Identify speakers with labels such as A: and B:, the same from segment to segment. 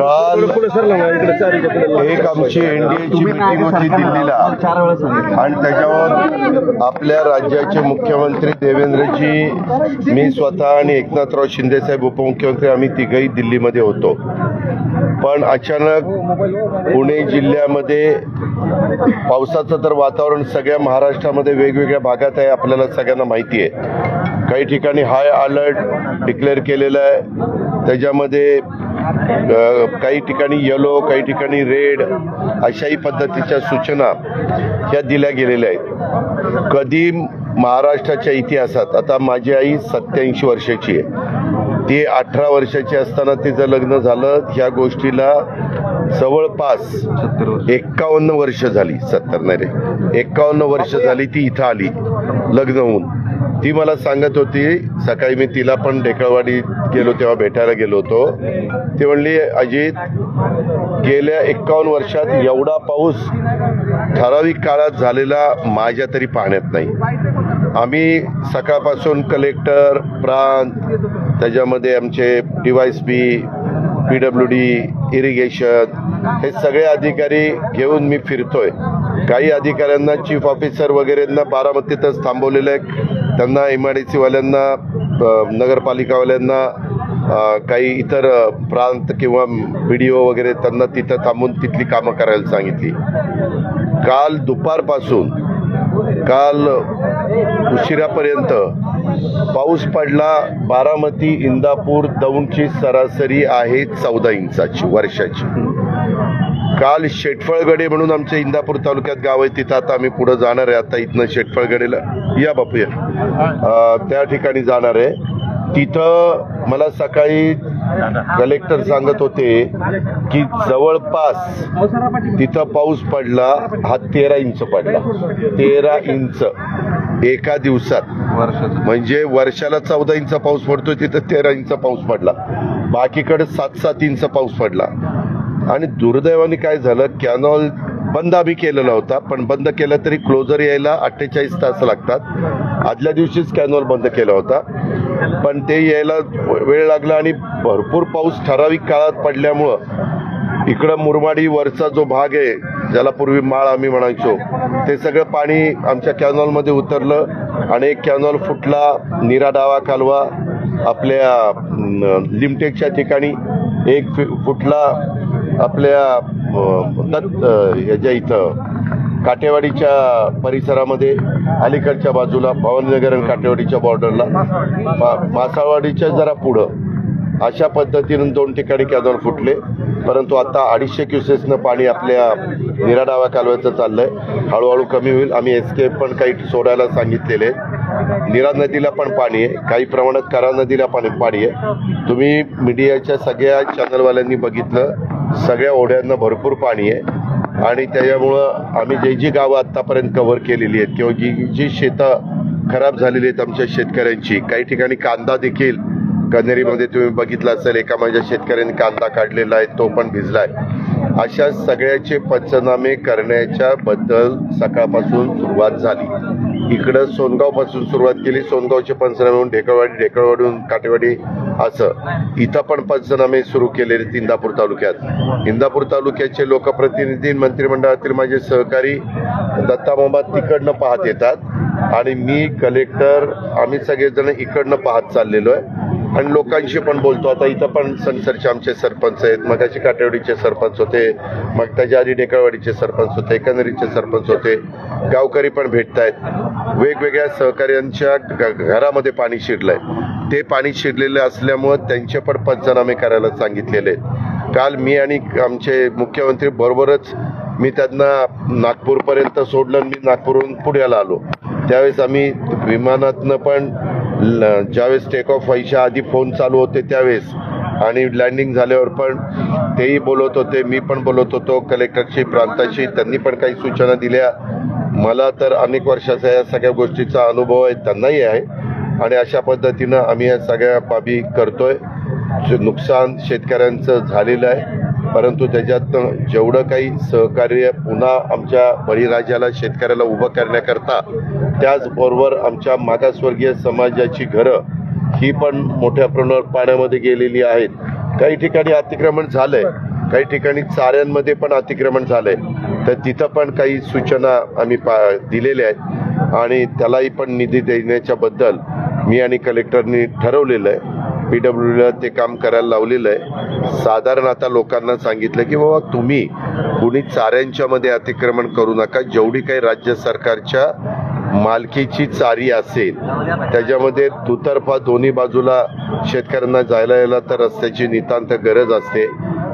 A: काल एक आमची एनडीएची मीटिंग होती दिल्लीला आणि त्याच्यावर आपल्या राज्याचे मुख्यमंत्री देवेंद्रजी, मी स्वतः आणि एकनाथराव शिंदे साहेब उपमुख्यमंत्री आम्ही तिघही दिल्लीमध्ये होतो. पण अचानक पुणे जिल्ह्यामध्ये पावसाचं तर वातावरण सगळ्या महाराष्ट्रामध्ये वेगवेगळ्या भागात आहे, आपल्याला सगळ्यांना माहिती आहे. काही ठिकाणी हाय अलर्ट डिक्लेअर केलेलं आहे, त्याच्यामध्ये काही ठिकाणी येलो, काही ठिकाणी रेड अशाही पद्धतीच्या सूचना ह्या दिल्या गेलेल्या आहेत. कधी महाराष्ट्राच्या इतिहासात, आता माझी आई 87 वर्षाची आहे, ती 18 वर्षाची असताना तिचं लग्न झालं. ह्या गोष्टीला जवळपास 51 वर्ष झाली, 70 नाही रे, 51 वर्ष झाली ती इथं आली लग्न होऊन. ती मला सांगत होती, सकाळी मी तिला पण ढेकळवाडीत गेलो तेव्हा भेटायला गेलो होतो, ती म्हणली अजित गेल्या 51 वर्षात एवढा पाऊस ठराविक काळात झालेला माझ्या तरी पाहण्यात नाही. आम्ही सकाळपासून कलेक्टर, प्रांत, त्याच्यामध्ये आमचे DYSP, PWD, इरिगेशन हे सगळे अधिकारी घेऊन मी फिरतोय. काही अधिकाऱ्यांना, चीफ ऑफिसर वगैरेंना बारामतीतच थांबवलेलं आहे. त्यांना MIDC वाल्यांना, नगरपालिकावाल्यांना, काही इतर प्रांत किंवा BDO वगैरे त्यांना तिथं थांबून तिथली कामं करायला सांगितली. काल दुपारपासून काल उशिरापर्यंत पाऊस पडला. बारामती, इंदापूर, दौंडची सरासरी आहे 14 इंचाची वर्षाची. काल शेटफळगडे म्हणून आमच्या इंदापूर तालुक्यात गाव आहे, तिथं आता आम्ही पुढे जाणार आहे. आता इथनं शेटफळगडेला या बापू या, त्या ठिकाणी जाणार आहे. तिथं मला सकाळी कलेक्टर सांगत होते की जवळपास तिथं पाऊस पडला हा 13 इंच पडला. 13 इंच एका दिवसात, म्हणजे वर्षाला 14 इंच पाऊस पडतोय, तिथं 13 इंच पाऊस पडला. बाकीकडे 7-7 इंच पाऊस पडला. आणि दुर्दैवाने काय झालं, कॅनॉल बंद आम्ही केलेला होता, पण बंद केला तरी क्लोजर यायला 48 तास लागतात. आदल्या दिवशीच कॅनॉल बंद केला होता, पण ते यायला वेळ लागला आणि भरपूर पाऊस ठराविक काळात पडल्यामुळं इकडं मुरमाडी वरचा जो भाग आहे, ज्याला पूर्वी माळ आम्ही म्हणायचो, ते सगळं पाणी आमच्या कॅनॉलमध्ये उतरलं आणि एक कॅनॉल फुटला. नीरा डावा कालवा आपल्या लिमटेकच्या ठिकाणी एक फुटला. आपल्या ह्याच्या इथं काटेवाडीच्या परिसरामध्ये अलीकडच्या बाजूला भवानीनगर आणि काटेवाडीच्या बॉर्डरला, मासाळवाडीच्या जरा पुढं अशा पद्धतीनं 2 ठिकाणी कॅनॉल फुटले. परंतु आता 250 क्युसेसनं पाणी आपल्या निराडावा कालव्याचं चाललंय, हळूहळू कमी होईल. आम्ही एस्केप पण काही सोडायला सांगितलेले. नीरा नदीला पण पाणी आहे, काही प्रमाणात करा नदीला पण पाणी आहे. तुम्ही मीडियाच्या सगळ्या चॅनलवाल्यांनी बघितलं, सगळ्या ओढ्यांना भरपूर पाणी आहे. आणि त्याच्यामुळं आम्ही जी गावं आत्तापर्यंत कव्हर केलेली आहेत किंवा जी शेतं खराब झालेली आहेत आमच्या शेतकऱ्यांची, काही ठिकाणी कांदा देखील कन्हेरीमध्ये तुम्ही बघितला असेल, एका माझ्या शेतकऱ्यांनी कांदा काढलेला आहे, तो पण भिजलाय. अशा सगळ्याचे पंचनामे करण्याच्या बद्दल सकाळपासून सुरुवात झाली. इकडं सोनगावपासून सुरुवात केली, सोनगावचे पंचनामे होऊन ढेकळवाडीहून काटेवाडी असं इथं पण पंचनामे सुरू केलेले. इंदापूर तालुक्यात, इंदापूर तालुक्याचे लोकप्रतिनिधी, मंत्रिमंडळातील माझे सहकारी दत्तामामा तिकडनं पाहत येतात आणि मी, कलेक्टर, आम्ही सगळेजण इकडनं पाहत चाललेलो आहे आणि लोकांशी पण बोलतो. आता इथं पण सनसरचे आमचे सरपंच आहेत, मगाशी काटेवाडीचे सरपंच होते, मग त्याच्या आधी ढेकळवाडीचे सरपंच होते, कन्हेरीचे सरपंच होते, गावकरी पण भेटत आहेत. वेगवेगळ्या सहकार्यांच्या घरामध्ये पाणी शिरलंय. ते पाणी शिरलेलं असल्यामुळं त्यांचे पण पंचनामे करायला सांगितलेले आहेत. काल मी आणि आमचे मुख्यमंत्री बरोबरच मी त्यांना नागपूरपर्यंत सोडलं. मी नागपूरहून पुण्याला आलो. त्यावेळेस आम्ही विमानातनं पण ज्यावेळेस टेक ऑफ व्हायच्या आधी फोन चालू होते त्यावेळेस आणि लँडिंग झाल्यावर पण तेही बोलत होते, मी पण बोलत होतो कलेक्टरशी, प्रांताशी. त्यांनी पण काही सूचना दिल्या. मला तर अनेक वर्षाचा या सगळ्या गोष्टीचा अनुभव आहे, त्यांनाही आहे. आणि अशा पद्धतीनं आम्ही या सगळ्या बाबी करतोय. नुकसान शेतकऱ्यांचं झालेलं आहे, परंतु त्याच्यातनं जेवढं काही सहकार्य पुन्हा आमच्या बळीराजाला, शेतकऱ्याला उभं करण्याकरता, त्याचबरोबर आमच्या मागासवर्गीय समाजाची घरं ही पण मोठ्या प्रमाणावर पाण्यामध्ये गेलेली आहेत. काही ठिकाणी अतिक्रमण झालंय, काही ठिकाणी चाऱ्यांमध्ये पण अतिक्रमण झालंय, तर तिथं पण काही सूचना आम्ही दिलेल्या आहेत आणि त्यालाही पण निधी देण्याच्या बद्दल मी आणि कलेक्टरनी ठरवलेलं आहे. PWDला ते काम करायला लावलेलं आहे. साधारण आता लोकांना सांगितलं की बाबा तुम्ही कुणी चाऱ्यांच्या मध्ये अतिक्रमण करू नका. जेवढी काही राज्य सरकारच्या मालकीची चारी असेल त्याच्यामध्ये दुतर्फा दोन्ही बाजूला शेतकऱ्यांना जायला यायला तर रस्त्याची नितांत गरज असते,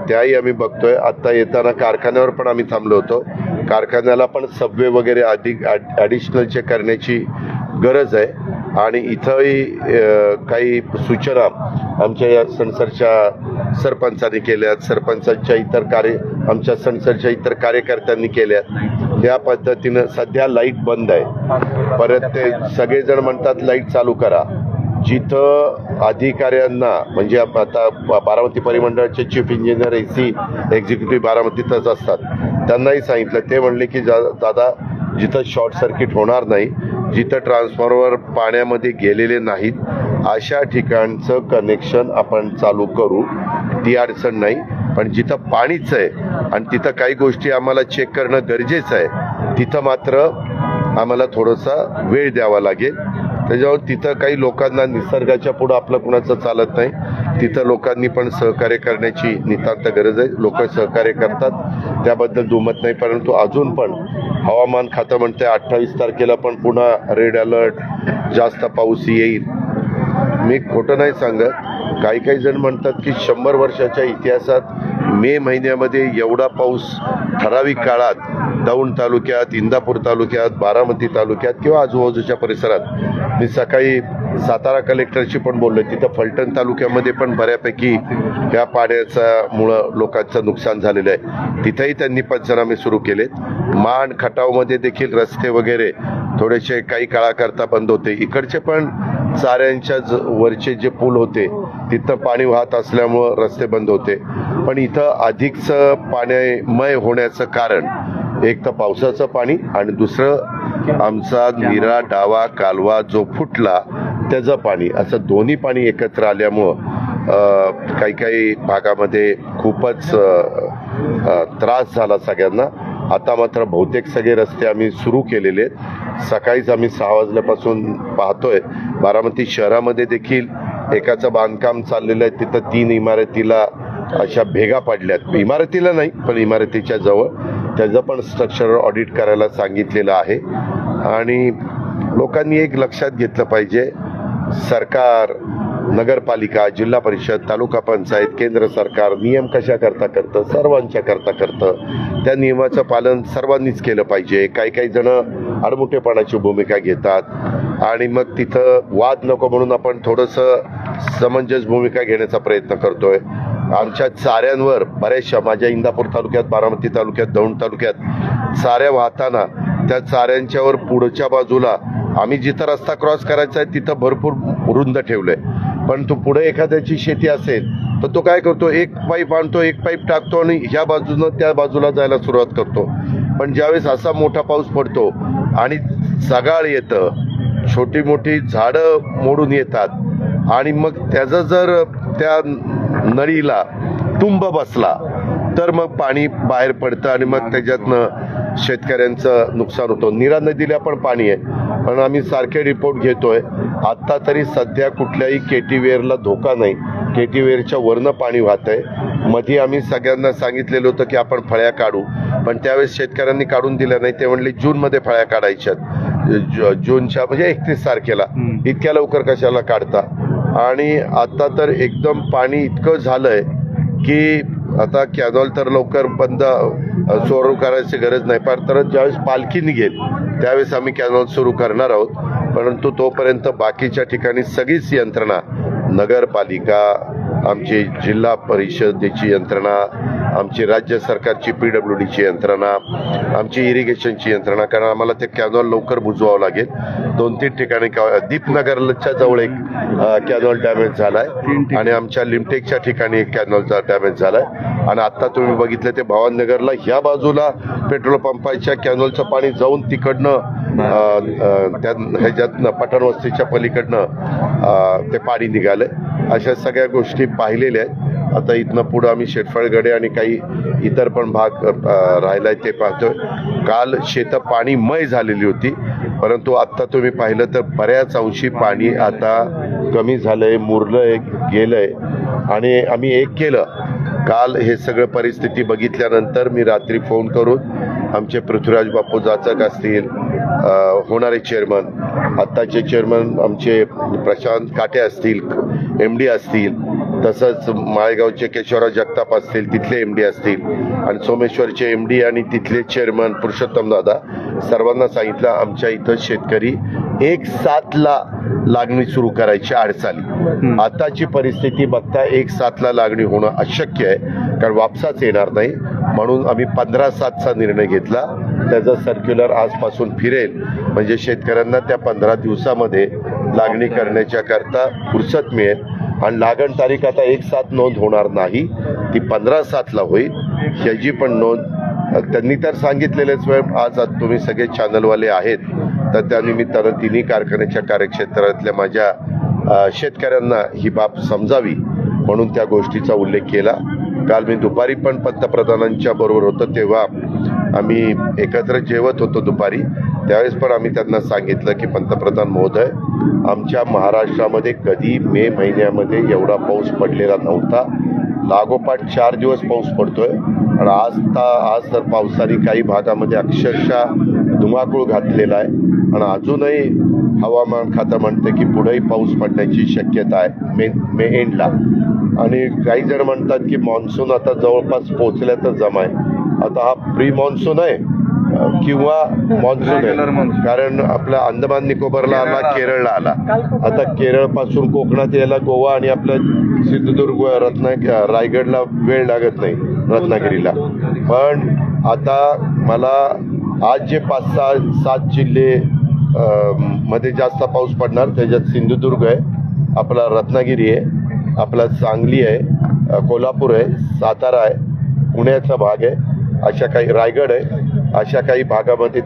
A: त्याही आम्ही बघतोय. आता येताना कारखान्यावर पण आम्ही थांबलो होतो. कारखान्याला पण सबवे वगैरे अधिक ॲडिशनलचे करण्याची गरज आहे आणि इथंही काही सूचना आमच्या या सणसरच्या सरपंचांनी केल्यात, सरपंचांच्या आमच्या सणसरच्या इतर कार्यकर्त्यांनी केल्यात. त्या पद्धतीनं सध्या लाईट बंद आहे. परत ते सगळेजण म्हणतात लाईट चालू करा. जिथं अधिकाऱ्यांना म्हणजे आता बारामती परिमंडळाचे चीफ इंजिनियर AC एक्झिक्युटिव्ह बारामतीतच असतात, त्यांनाही सांगितलं. ते म्हणले की दादा जिथं शॉर्ट सर्किट होणार नाही, जिथं ट्रान्सफॉर्मर पाण्यामध्ये गेलेले नाहीत अशा ठिकाणचं कनेक्शन आपण चालू करू, ती अडचण नाही. पण जिथं पाणीच आहे आणि तिथं काही गोष्टी आम्हाला चेक करणं गरजेचं आहे, तिथं मात्र आम्हाला थोडासा वेळ द्यावा लागेल. त्याच्यावर तिथं काही लोकांना निसर्गाच्या पुढं आपलं कुणाचं चालत नाही, तिथं लोकांनी पण सहकार्य करण्याची नितांत गरज आहे. लोक सहकार्य करतात, त्याबद्दल दुमत नाही. परंतु अजून पण हवामान खातं म्हणते 28 तारखेला पण पुन्हा रेड अलर्ट, जास्त पाऊस येईल. मी खोटं नाही सांगत. काही जण म्हणतात की 100 वर्षाच्या इतिहासात मे महिन्यामध्ये एवढा पाऊस ठराविक काळात दौंड तालुक्यात, इंदापूर तालुक्यात, बारामती तालुक्यात किंवा आजूबाजूच्या परिसरात. मी सकाळी सातारा कलेक्टरशी पण बोललो. तिथं फलटण तालुक्यामध्ये पण बऱ्यापैकी त्या पाण्यामुळं लोकांचं नुकसान झालेलं आहे. तिथंही त्यांनी पंचनामे सुरू केलेत. मान खटावमध्ये देखील रस्ते वगैरे थोडेसे काही काळाकरता बंद होते. इकडचे पण चाऱ्यांच्या वरचे जे पूल होते तिथं पाणी वाहत असल्यामुळं रस्ते बंद होते. पण इथं अधिकचं पाण्यामय होण्याचं कारण एक तर पावसाचं पाणी आणि दुसरं आमचा नीरा डावा कालवा जो फुटला त्याचं पाणी, असं दोन्ही पाणी एकत्र आल्यामुळं काही भागामध्ये खूपच त्रास झाला सगळ्यांना. आता मात्र बहुतेक सगळे रस्ते आम्ही सुरू केलेले आहेत. सकाळीच आम्ही 6 वाजल्यापासून पाहतोय. बारामती शहरामध्ये देखील एकाचं बांधकाम चाललेलं आहे, तिथं 3 इमारतीला अशा भेगा पडल्यात. इमारतीला नाही पण इमारतीच्या जवळ. त्याचं पण स्ट्रक्चर ऑडिट करायला सांगितलेलं आहे. आणि लोकांनी एक लक्षात घेतलं पाहिजे, सरकार, नगरपालिका, जिल्हा परिषद, तालुका पंचायत, केंद्र सरकार नियम कशा करता करतं, सर्वांच्या करता करतं. त्या नियमाचं पालन सर्वांनीच केलं पाहिजे. काही जण आडमुठेपणाची भूमिका घेतात आणि मग तिथं वाद नको म्हणून आपण थोडंसं समंजस भूमिका घेण्याचा प्रयत्न करतोय. आमच्या चाऱ्यांवर बऱ्याचशा, माझ्या इंदापूर तालुक्यात, बारामती तालुक्यात, दौंड तालुक्यात चाऱ्या वाहताना त्या चाऱ्यांच्यावर पुढच्या बाजूला आम्ही जिथं रस्ता क्रॉस करायचा आहे तिथं भरपूर रुंद ठेवलंय. पण तो पुढे एखाद्याची शेती असेल तर तो काय करतो, एक पाईप आणतो, एक पाईप टाकतो आणि ह्या बाजूनं त्या बाजूला जायला सुरुवात करतो. पण ज्यावेळेस असा मोठा पाऊस पडतो आणि सगाळ येतं, छोटी मोठी झाडं मोडून येतात आणि मग त्याचं जर त्या नळीला तुंब बसला तर मग पाणी बाहेर पडतं आणि मग त्याच्यातनं शेतकऱ्यांचं नुकसान होतं. नीरा नदीला पण पाणी आहे, पण आम्ही सारखे रिपोर्ट घेतोय. आत्ता तरी सध्या कुठल्याही केटीवेरला धोका नाही. केटीवेरच्या वरनं पाणी वाहत आहे. मध्ये आम्ही सगळ्यांना सांगितलेलं होतं की आपण फळ्या काढू, पण त्यावेळेस शेतकऱ्यांनी काढून दिल्या नाही. ते म्हणले जूनमध्ये फळ्या काढायच्यात, जूनच्या म्हणजे 31 तारखेला. इतक्या लवकर कशाला काढता. आणि आता तर एकदम पाणी इतकं झालंय की आता कॅनॉल तर लवकर बंद सुरू करायची गरज नाही. पण तर ज्यावेळेस पालखी निघेल त्यावेळेस आम्ही कॅनॉल सुरू करणार आहोत. परंतु तोपर्यंत बाकीच्या ठिकाणी सगळीच यंत्रणा, नगरपालिका, आमची जिल्हा परिषदेची यंत्रणा, आमची राज्य सरकारची PWDची यंत्रणा, आमची इरिगेशनची यंत्रणा, कारण आम्हाला ते कॅनॉल लवकर बुजवावं लागेल. 2-3 ठिकाणी दीपनगरच्या जवळ एक कॅनॉल डॅमेज झालाय आणि आमच्या लिमटेकच्या ठिकाणी एक कॅनॉलचा डॅमेज झालाय. आणि आता तुम्ही बघितलं ते भवाननगरला ह्या बाजूला पेट्रोल पंपाच्या कॅनॉलचं पाणी जाऊन तिकडनं ह्याच्यातनं पठाणवस्तीच्या पलीकडनं ते पाणी निघालंय. अशा सगळ्या गोष्टी पाहिलेले आहेत. आता इथनं पुढं आम्ही शेटफळगडे आणि काही इतर पण भाग राहिलाय ते पाहतोय. काल शेतं पाणीमय झालेली होती, परंतु आत्ता तुम्ही पाहिलं तर बऱ्याच अंशी पाणी आता कमी झालंय, मुरलंय, गेलंय. आणि आम्ही एक केलं काल हे सगळं परिस्थिती बघितल्यानंतर मी रात्री फोन करून आमचे पृथ्वीराज बापू जाचक असतील, होणारे चेअरमन, आत्ताचे चेअरमन आमचे प्रशांत काटे असतील, MD असतील, तसंच माळेगावचे केशवराव जगताप असतील, तिथले MD असतील, आणि सोमेश्वरचे MD आणि तिथले चेअरमन पुरुषोत्तम दादा, सर्वांना सांगितलं आमच्या इथं शेतकरी 1/7ला लागणी सुरू करायची अडचणी. आताची परिस्थिती बघता 1/7ला लागणी होणं अशक्य आहे, कारण वापसाच येणार नाही. म्हणून आम्ही 15/7चा निर्णय घेतला. त्याचा सर्क्युलर आजपासून फिरेल, म्हणजे शेतकऱ्यांना त्या 15 दिवसामध्ये लागणी करण्याच्या करता फुरसत मिळेल. आणि लागण तारीख आता 1/7 नोंद होणार नाही, ती 15/7ला होईल. ह्याची पण नोंद त्यांनी तर सांगितलेलेच. आज तुम्ही सगळे चॅनलवाले आहेत, तर त्यानिमित्तानं तिन्ही कारखान्याच्या कार्यक्षेत्रातल्या माझ्या शेतकऱ्यांना ही बाब समजावी म्हणून त्या गोष्टीचा उल्लेख केला. काल मी दुपारी पण पंतप्रधानांच्या बरोबर होतो, तेव्हा आम्ही एकत्र जेवत होतो दुपारी. त्यावेळेस पण आम्ही त्यांना सांगितलं की पंतप्रधान महोदय, आमच्या महाराष्ट्रामध्ये कधी मे महिन्यामध्ये एवढा पाऊस पडलेला नव्हता. लागोपाठ 4 दिवस पाऊस पडतोय, आणि आज तर पावसाने काही भागामध्ये अक्षरशः धुमाकूळ घातलेला आहे. आणि अजूनही हवामान खातं म्हणते की पुढेही पाऊस पडण्याची शक्यता आहे मे एंडला. आणि काही जण म्हणतात की मान्सून आता जवळपास पोहोचल्याचं जमाय. आता हा प्री मान्सून आहे किंवा मान्सून आहे, कारण आपल्या अंदमान निकोबारला आला, केरळला आला. आता केरळ पासून कोकणात यायला गोवा आणि आपलं सिंधुदुर्ग, रायगडला वेळ लागत नाही, रत्नागिरीला. पण आता मला आज जे 5-6-7 जिल्हे मध्ये जास्त पाऊस पडणार, त्याच्यात सिंधुदुर्ग आहे, आपला रत्नागिरी आहे, आपला सांगली आहे, कोल्हापूर आहे, सातारा आहे, पुण्याचा भाग आहे, अशा काही रायगड आहे, अशा काही भागामध्ये